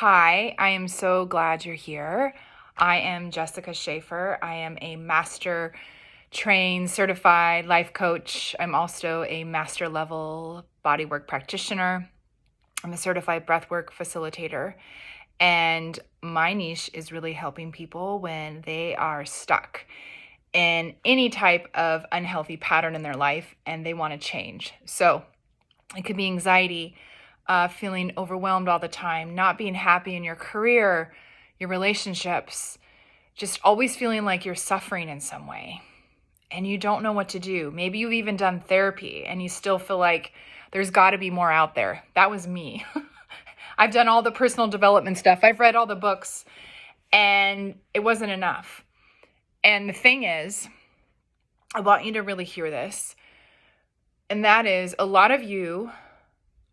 Hi, I am so glad you're here. I am Jessica Sheaffer. I am a master trained certified life coach. I'm also a master level bodywork practitioner. I'm a certified breathwork facilitator. And my niche is really helping people when they are stuck in any type of unhealthy pattern in their life and they want to change. So it could be anxiety, feeling overwhelmed all the time, not being happy in your career, your relationships, just always feeling like you're suffering in some way and you don't know what to do. Maybe you've even done therapy and you still feel like there's got to be more out there. That was me. I've done all the personal development stuff. I've read all the books and it wasn't enough. And the thing is, I want you to really hear this. And that is, a lot of you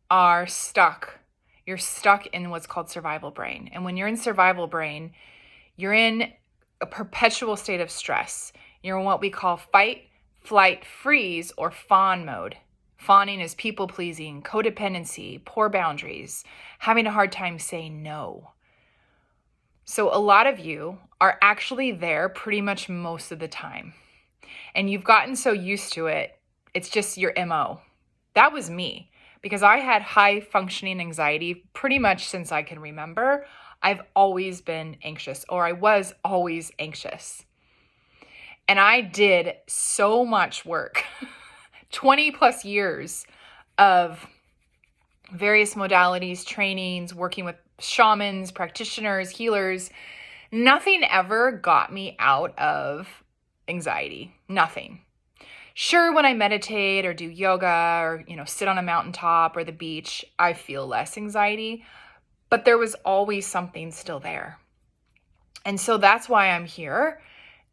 are stuck. You're stuck in what's called survival brain. And when you're in survival brain, you're in a perpetual state of stress. You're in what we call fight, flight, freeze, or fawn mode. Fawning is people pleasing, codependency, poor boundaries, having a hard time saying no. So a lot of you are actually there pretty much most of the time. And you've gotten so used to it, it's just your MO. That was me. Because I had high functioning anxiety pretty much since I can remember. I've always been anxious, or I was always anxious. And I did so much work, 20 plus years of various modalities, trainings, working with shamans, practitioners, healers. Nothing ever got me out of anxiety. Nothing. Sure, when I meditate or do yoga or, sit on a mountaintop or the beach, I feel less anxiety, but there was always something still there. And so that's why I'm here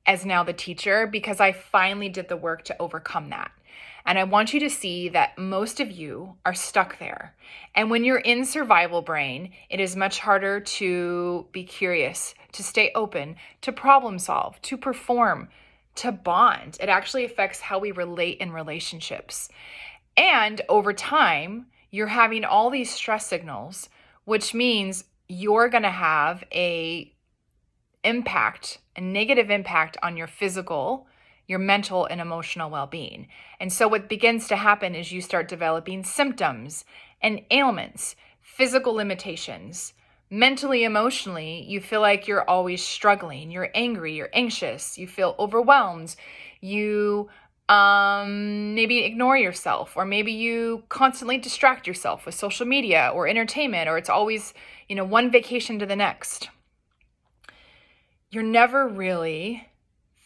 as now the teacher, because I finally did the work to overcome that. And I want you to see that most of you are stuck there. And when you're in survival brain, it is much harder to be curious, to stay open, to problem solve, to perform, to bond. It actually affects how we relate in relationships. And over time, you're having all these stress signals, which means you're going to have a negative impact on your physical, your mental and emotional well-being. And so what begins to happen is you start developing symptoms and ailments, physical limitations. Mentally, emotionally, you feel like you're always struggling. You're angry, you're anxious, you feel overwhelmed. You maybe ignore yourself, or maybe you constantly distract yourself with social media or entertainment, or it's always, one vacation to the next. You're never really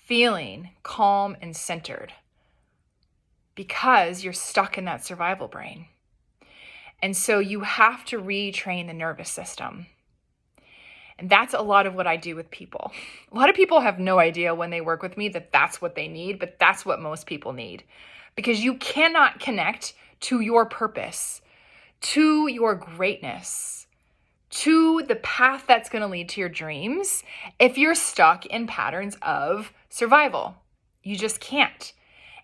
feeling calm and centered because you're stuck in that survival brain. And so you have to retrain the nervous system. And that's a lot of what I do with people. A lot of people have no idea when they work with me that that's what they need, but that's what most people need. Because you cannot connect to your purpose, to your greatness, to the path that's going to lead to your dreams if you're stuck in patterns of survival. You just can't.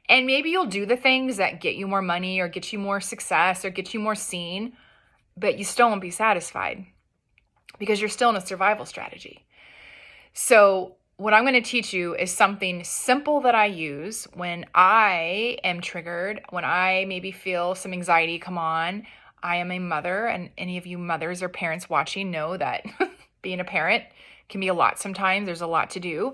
And maybe you'll do the things that get you more money or get you more success or get you more seen, but you still won't be satisfied because you're still in a survival strategy. So what I'm going to teach you is something simple that I use when I am triggered, when I maybe feel some anxiety come on. I am a mother, and any of you mothers or parents watching know that being a parent can be a lot sometimes. There's a lot to do.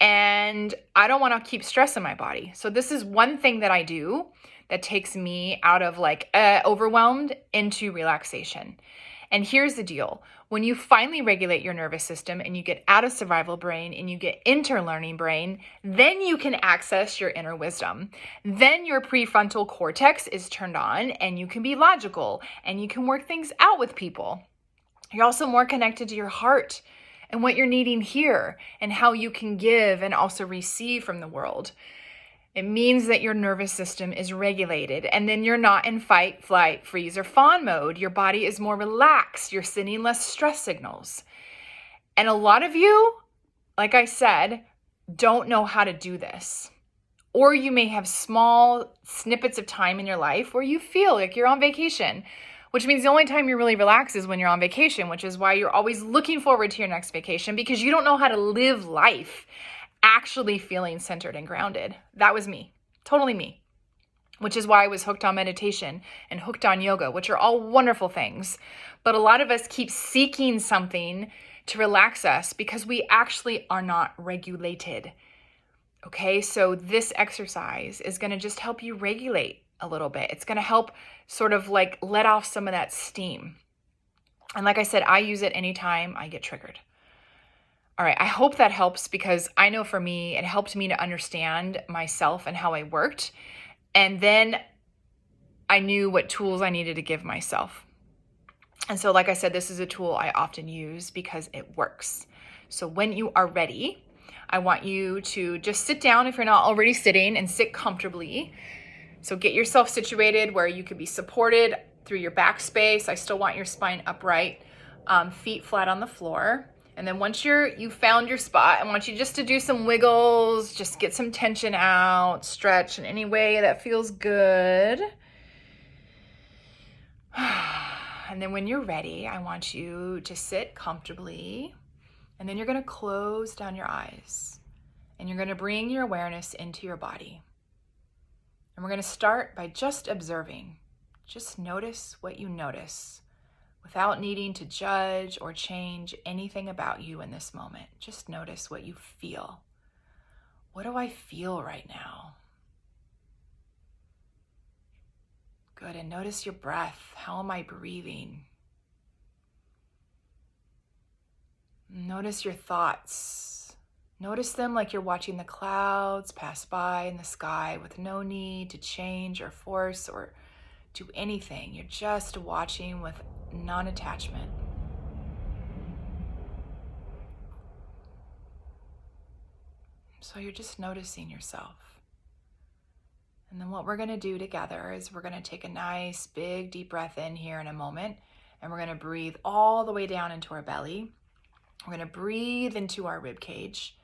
And I don't want to keep stress in my body. So this is one thing that I do that takes me out of overwhelmed into relaxation. And here's the deal. When you finally regulate your nervous system and you get out of survival brain and you get into learning brain, then you can access your inner wisdom. Then your prefrontal cortex is turned on and you can be logical and you can work things out with people. You're also more connected to your heart and what you're needing here and how you can give and also receive from the world. It means that your nervous system is regulated, and then you're not in fight, flight, freeze, or fawn mode. Your body is more relaxed. You're sending less stress signals. And a lot of you, like I said, don't know how to do this. Or you may have small snippets of time in your life where you feel like you're on vacation, which means the only time you really relax is when you're on vacation, which is why you're always looking forward to your next vacation, because you don't know how to live life actually feeling centered and grounded. That was me, totally me, which is why I was hooked on meditation and hooked on yoga, which are all wonderful things. But a lot of us keep seeking something to relax us because we actually are not regulated. Okay, so this exercise is going to just help you regulate a little bit. It's going to help sort of like let off some of that steam. And like I said, I use it anytime I get triggered. All right, I hope that helps, because I know for me, it helped me to understand myself and how I worked. And then I knew what tools I needed to give myself. And so, like I said, this is a tool I often use because it works. So when you are ready, I want you to just sit down if you're not already sitting, and sit comfortably. So get yourself situated where you could be supported through your back space. I still want your spine upright, feet flat on the floor. And then once you found your spot, I want you just to do some wiggles, just get some tension out, stretch in any way that feels good. And then when you're ready, I want you to sit comfortably, and then you're going to close down your eyes, and you're going to bring your awareness into your body. And we're going to start by just observing. Just notice what you notice, without needing to judge or change anything about you in this moment. Just notice what you feel. What do I feel right now? Good, and notice your breath. How am I breathing? Notice your thoughts. Notice them like you're watching the clouds pass by in the sky with no need to change or force or do anything. You're just watching with non-attachment. So you're just noticing yourself. And then what we're going to do together is we're going to take a nice big deep breath in here in a moment, and we're going to breathe all the way down into our belly. We're going to breathe into our rib cage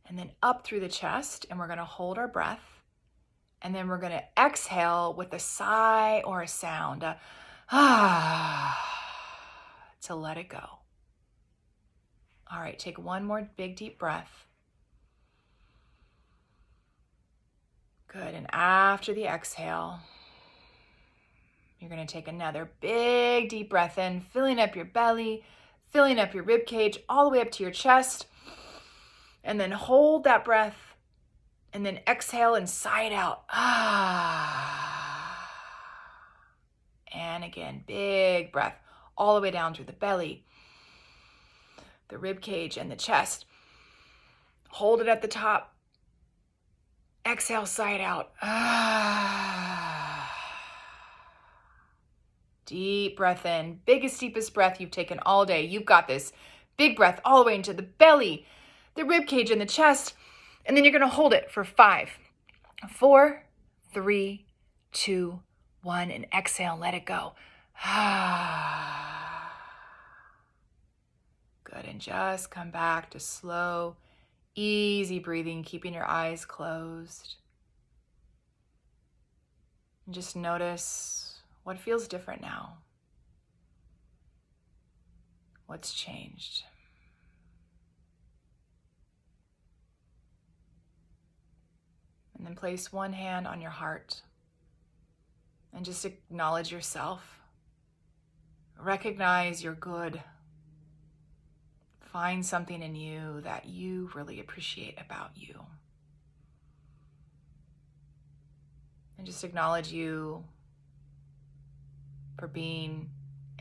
and then up through the chest, and we're going to hold our breath, and then we're going to exhale with a sigh or a sound, to let it go. All right, take one more big deep breath. Good, and after the exhale, you're going to take another big deep breath in, filling up your belly, filling up your rib cage all the way up to your chest, and then hold that breath, and then exhale and sigh it out. And again, big breath all the way down through the belly, the rib cage, and the chest. Hold it at the top. Exhale, sigh it out. Deep breath in. Biggest, deepest breath you've taken all day. You've got this. Big breath all the way into the belly, the rib cage, and the chest. And then you're going to hold it for 5, 4, 3, 2, 1, and exhale, let it go. Good, and just come back to slow, easy breathing, keeping your eyes closed. And just notice what feels different now. What's changed? And then place one hand on your heart and just acknowledge yourself. Recognize you're good. Find something in you that you really appreciate about you. And just acknowledge you for being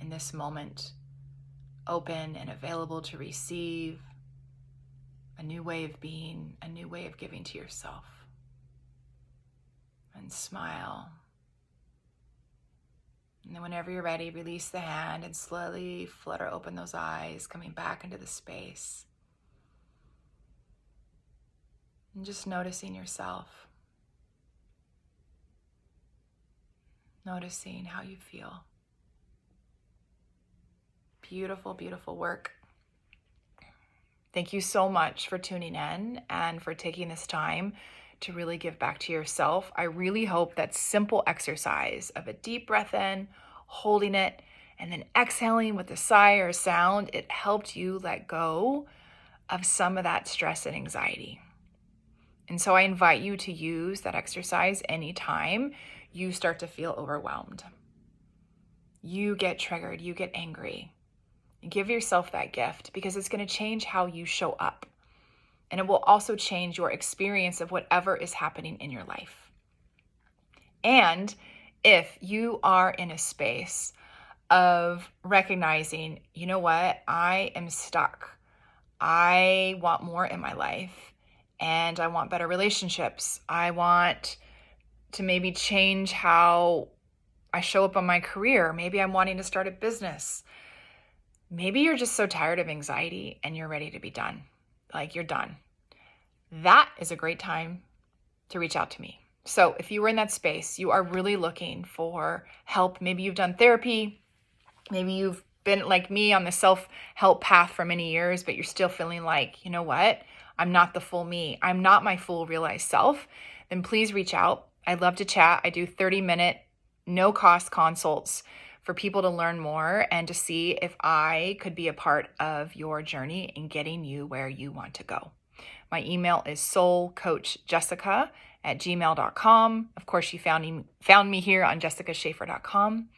in this moment open and available to receive a new way of being, a new way of giving to yourself. And smile. And then whenever you're ready, release the hand and slowly flutter open those eyes, coming back into the space. And just noticing yourself. Noticing how you feel. Beautiful, beautiful work. Thank you so much for tuning in and for taking this time to really give back to yourself. I really hope that simple exercise of a deep breath in, holding it, and then exhaling with a sigh or a sound, it helped you let go of some of that stress and anxiety. And so I invite you to use that exercise anytime you start to feel overwhelmed. You get triggered, you get angry. Give yourself that gift because it's going to change how you show up. And it will also change your experience of whatever is happening in your life. And if you are in a space of recognizing, you know what, I am stuck. I want more in my life and I want better relationships. I want to maybe change how I show up on my career. Maybe I'm wanting to start a business. Maybe you're just so tired of anxiety and you're ready to be done. Like you're done. That is a great time to reach out to me. So if you were in that space, you are really looking for help. Maybe you've done therapy. Maybe you've been like me on the self-help path for many years, but you're still feeling like, you know what? I'm not the full me. I'm not my full realized self. Then please reach out. I'd love to chat. I do 30-minute, no-cost consults for people to learn more and to see if I could be a part of your journey in getting you where you want to go. My email is soulcoachjessica@gmail.com. Of course, you found me here on jessicasheaffer.com.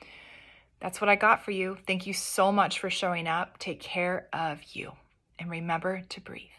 That's what I got for you. Thank you so much for showing up. Take care of you. And remember to breathe.